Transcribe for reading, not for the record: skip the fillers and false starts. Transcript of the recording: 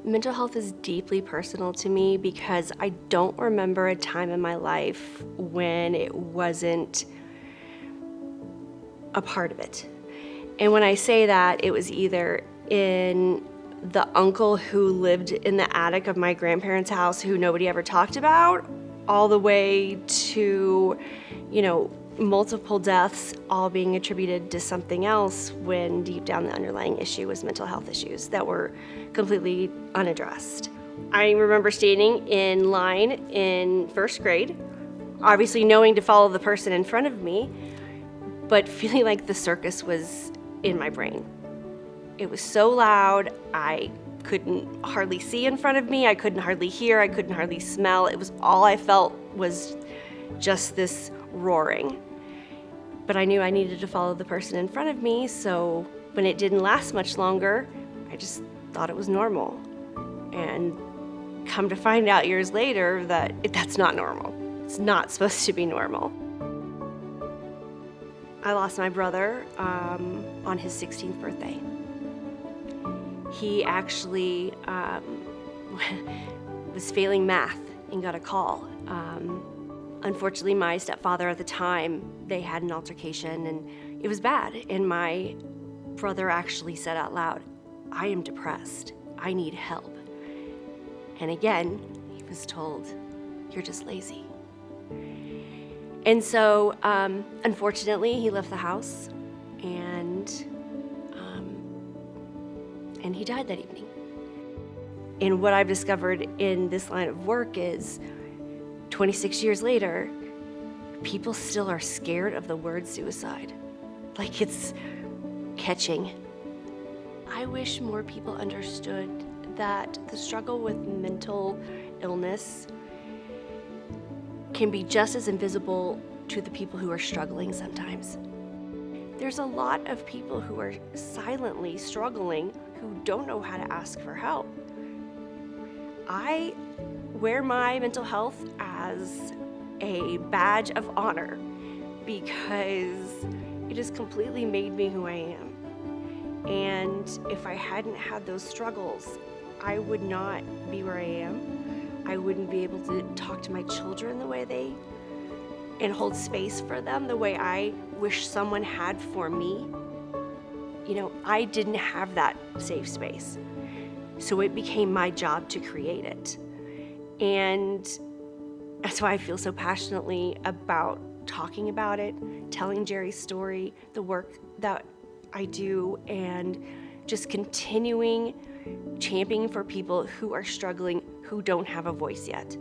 Mental health is deeply personal to me because I don't remember a time in my life when it wasn't a part of it. And when I say that, it was either in the uncle who lived in the attic of my grandparents' house who nobody ever talked about, all the way to, multiple deaths all being attributed to something else when deep down the underlying issue was mental health issues that were completely unaddressed. I remember standing in line in first grade, obviously knowing to follow the person in front of me, but feeling like the circus was in my brain. It was so loud, I couldn't hardly see in front of me, I couldn't hardly hear, I couldn't hardly smell. It was all I felt was just this roaring. But I knew I needed to follow the person in front of me, so when it didn't last much longer, I just thought it was normal. And come to find out years later that that's not normal. It's not supposed to be normal. I lost my brother on his 16th birthday. He actually was failing math and got a call. Unfortunately, my stepfather at the time, they had an altercation and it was bad. And my brother actually said out loud, "I am depressed, I need help." And again, he was told, "You're just lazy." And so, unfortunately, he left the house and he died that evening. And what I've discovered in this line of work is 26 years later, people still are scared of the word suicide. Like it's catching. I wish more people understood that the struggle with mental illness can be just as invisible to the people who are struggling sometimes. There's a lot of people who are silently struggling who don't know how to ask for help. I wear my mental health as a badge of honor because it has completely made me who I am. And if I hadn't had those struggles, I would not be where I am. I wouldn't be able to talk to my children the way and hold space for them the way I wish someone had for me. I didn't have that safe space. So it became my job to create it. And that's why I feel so passionately about talking about it, telling Jerry's story, the work that I do, and just continuing championing for people who are struggling, who don't have a voice yet.